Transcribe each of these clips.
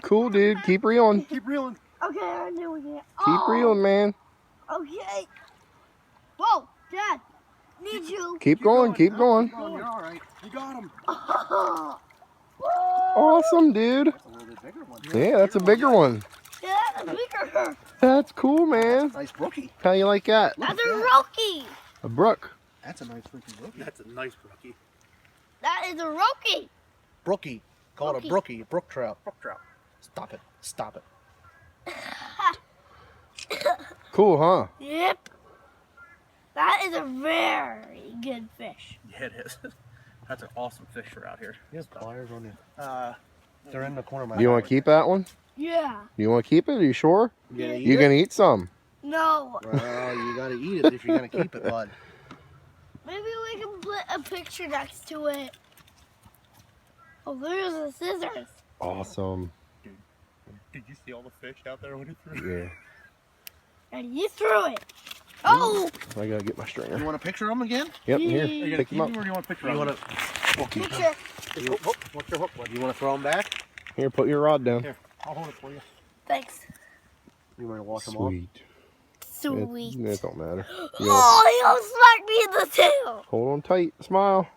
Cool, dude. Keep reeling. Keep reeling. Okay, I'm doing it. Keep reeling, man. Okay. Whoa, Dad. Need you. Keep going. Keep going. Keep going. You're all right. You got him. Awesome, dude. That's a little bit bigger one. Yeah, that's a bigger one. Yeah, that's bigger. That's cool, man. Nice brookie. How you like that? That's a rookie. A brook. That's a nice freaking brookie. That's a nice brookie. That is a rookie. Brookie. Call it a brookie. A brook trout. Brook trout. Stop it. Stop it. Cool, huh? Yep. That is a very good fish. Yeah, it is. That's an awesome fish for out here. He has pliers on it. They're in the corner of my Do you want to keep that one? Yeah. You want to keep it? Are you sure? You gonna eat You're it? going to eat some. No. Well, you gotta eat it if you're gonna keep it, bud. Maybe we can put a picture next to it. Oh, there's the scissors. Awesome. Did you see all the fish out there when it threw? Yeah. And you threw it. Oh! I got to get my You stringer. want a picture of them again? Yep, Are you here. gonna Pick keep him up. him or do you want a picture You of want him? to? Picture. What's your hook, bud? You want to throw them back? Here, put your rod down. Here, I'll hold it for you. Thanks. You want to wash them off? Sweet. Sweet. It don't matter. Oh, he almost smacked me in the tail. Hold on tight. Smile.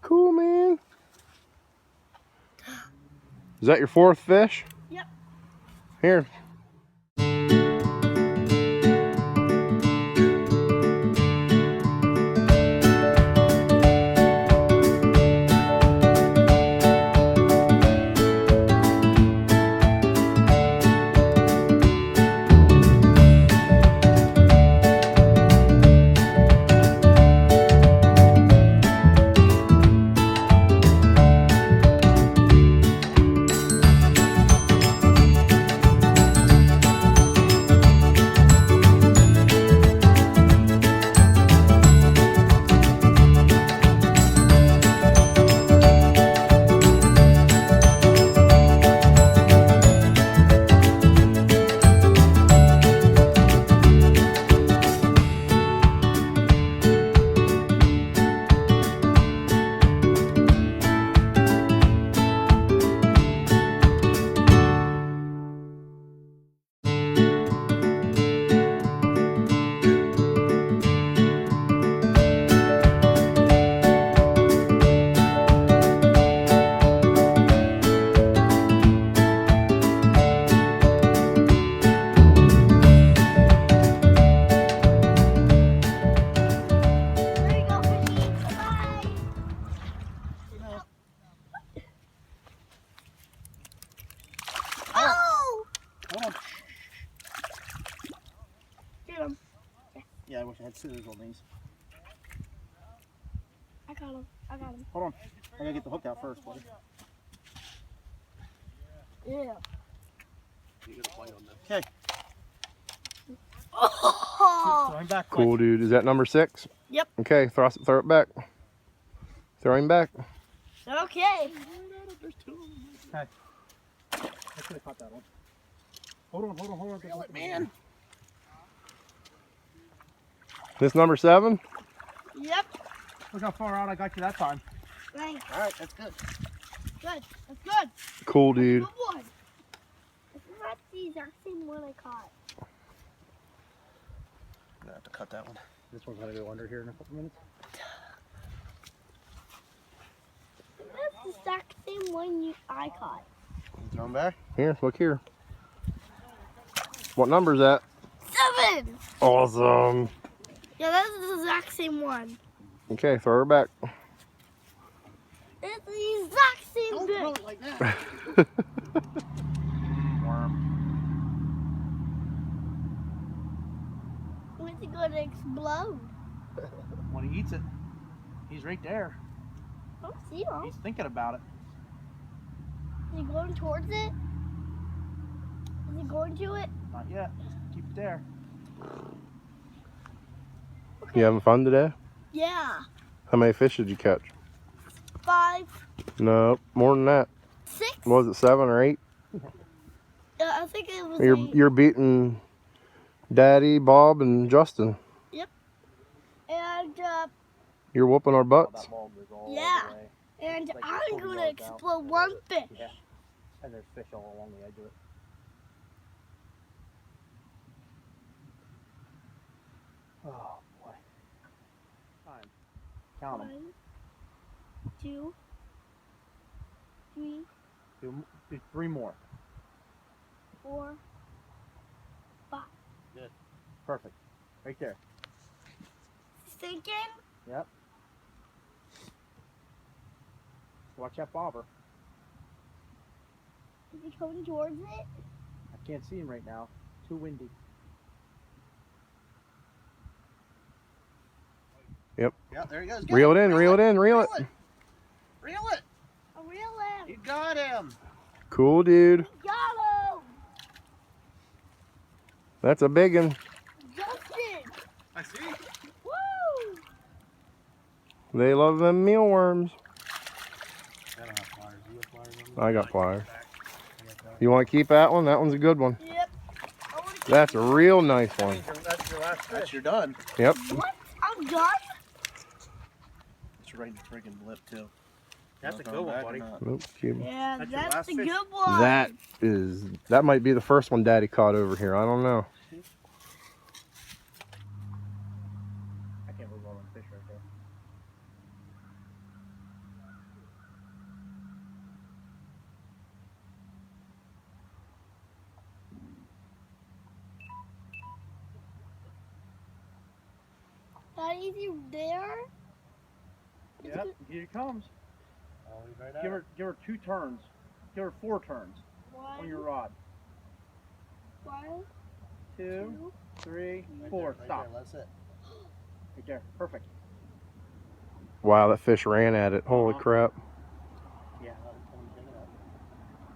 Cool, man. Is that your fourth fish? Yep. Here. There you go, fishy. Bye. Oh! Hold on. Get him. Yeah, I wish I had scissors on these. I got him. I got him. Hold on. I gotta get the hook out first, buddy. Yeah. You got a bite on that. Okay. Oh! Throw him back. quick. Cool, dude. Is that number 6? Yep. Okay, throw it back. Throw him back. Okay. There's two of them. Okay. I should have caught that one. Hold on. Reel it, man. This number 7? Yep. Look how far out I got you that time. Thanks. All right, that's good. Good. That's good. Cool, dude. Good one. This is not the exact same one I caught. I'm gonna have to cut that one. This one's gonna go under here in a couple minutes. That's the exact same one I caught. Throw him back. Here, look here. What number is that? 7. Awesome. Yeah, that's the exact same one. Okay, throw her back. It's the exact same Don't thing. throw it like that. Worm. When's it gonna explode? When he eats it, he's right there. I don't see him. He's thinking about it. Is he going towards it? Is he going to it? Not yet. Just keep it there. Okay. You having fun today? Yeah. How many fish did you catch? 5, No, more than that. 6. Was it 7 or 8? I think it was You're 8. you're beating Daddy, Bob, and Justin. And You're whooping our butts. That ball goes all Yeah. the way. and Like I'm pull the gonna yards out. explode one fish. Yeah. And there's fish all along the edge of it. Oh boy. Time. Count them. 1, 2, 3, Do 3 more. 4, 5. Good. Perfect. Right there. Sinking? Yep. Watch that bobber. Is he coming towards it? I can't see him right now. Too windy. Yep. Yep, there he goes. Reel it in, reel it in, reel it. Reel it. A real lamb. You got him. Cool, dude. Got him! That's a big one. Justin! I see. Woo! They love them mealworms. I don't have pliers. You have pliers on me? I got pliers. You want to keep that one? That one's a good one. Yep. I wanna keep That's a real nice one. That's your last fish. That's your done. Yep. What? I'm done? It's right in the friggin' lip too. That's a good one, buddy. Nope, keep 'em. Yeah, That's your that's last a fish. good one. That might be the first one Daddy caught over here. I don't know. I can't believe all them fish right there. Daddy, is he there? Yep, here he comes. Oh, he's right Give her 2 turns. Give her 4 turns on your rod. 1, 2, 2. 3, 4. Stop. That's it. Right there. Perfect. Wow, that fish ran at it. Holy crap. Yeah.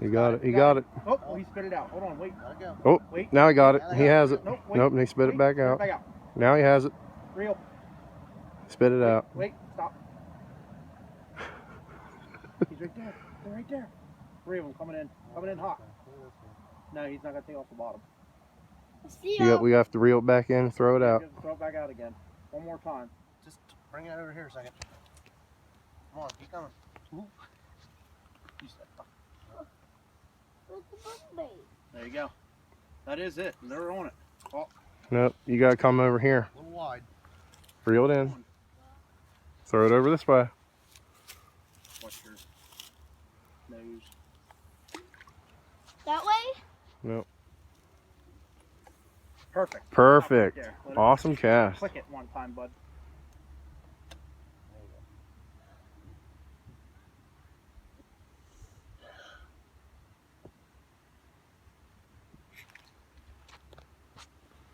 He got it. He got it. Oh, he spit it out. Hold on. Wait. Let it go. Oh, Wait. now he got it. He has it. Nope. Wait. Nope, and he spit it Wait, back spit out. Back out. Now he has it. Reel. Spit it out. Wait. Stop. He's right there. They're right there. 3 of them coming in. Coming in hot. No, he's not gonna take off the bottom. See Yeah, ya. we have to reel it back in, throw it out. Throw it back out again. One more time. Just bring it over here a second. Come on, keep coming. You said- Where's the bug bait? There you go. That is it. They're on it. Oh, Nope, you gotta come over here. A little wide. Reel it in. Throw it over this way. watch your nose. That way? Nope. Perfect. Perfect. Right there. Let it Awesome cast. click it one time, bud. There you go.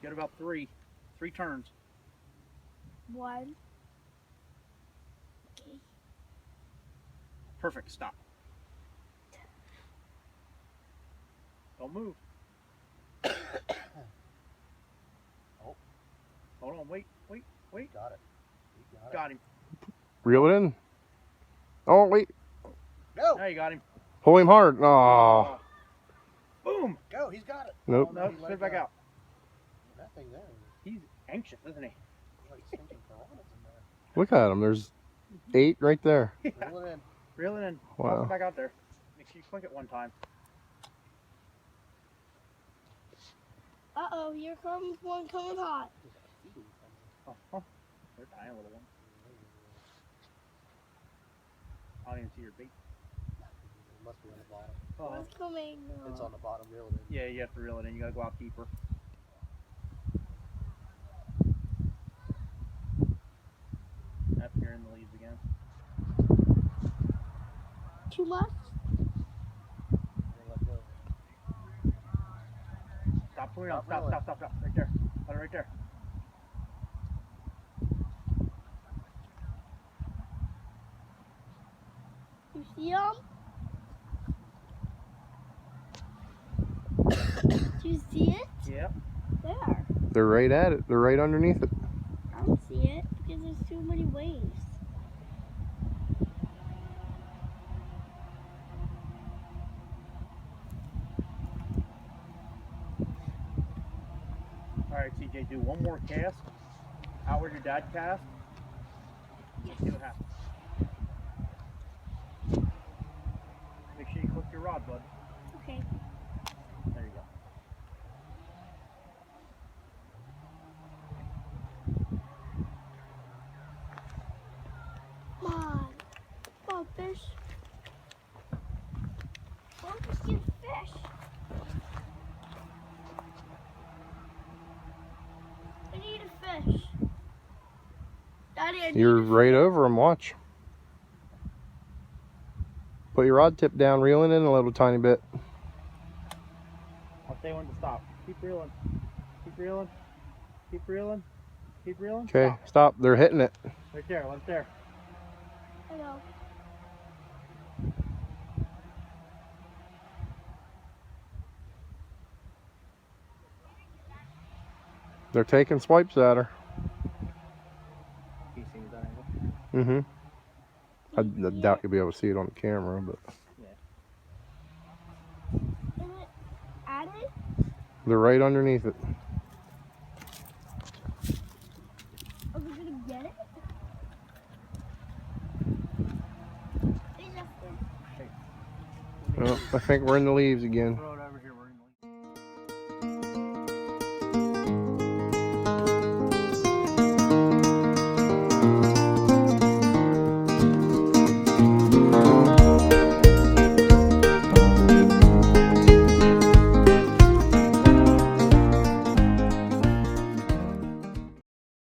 Get about 3 turns. 1. Perfect. Stop. Don't move. Oh. Hold on. Wait. Got it. You got it. Got him. Reel it in. Oh, wait. Go! Now you got him. Pull him hard. Oh. Boom. Go! He's got it. Nope. Oh, No, he let spit it it back go. out. That thing there. He's anxious, isn't he? He's like sinking piranhas in there. Look at him. There's 8 right there. Reel it in. Reel it in. Wow. Toss it back out there. Make sure you click it one time. Uh-oh, here comes one coming hot. Oh, they're dying, little one. I don't even see your bait. It must be on the bottom. Oh, One's coming. It's on the bottom. Reel it in. yeah, you have to reel it in. You gotta go out deeper. Yep, you're in the leaves again. Too much? Let go. Stop pulling out. Stop Stop. Right there. Got it right there. You see him? Do you see it? Yep. There. They're right at it. They're right underneath it. I don't see it because there's too many waves. All right, CJ, do one more cast. Out where your dad cast. Let's see what happens. Make sure you click your rod, bud. Daddy, I You're need right over them. Watch. Put your rod tip down, reeling in a little tiny bit. I'll say when to stop. Keep reeling. Keep reeling. Keep reeling. Keep reeling. Okay, Stop. stop. They're hitting it. Right there. Right there. I know. They're taking swipes at her. He sees that angle. I doubt you'll be able to see it on the camera, but Is it at it? they're right underneath it. Are we gonna get it? Hey, Justin. Well, I think we're in the leaves again. Throw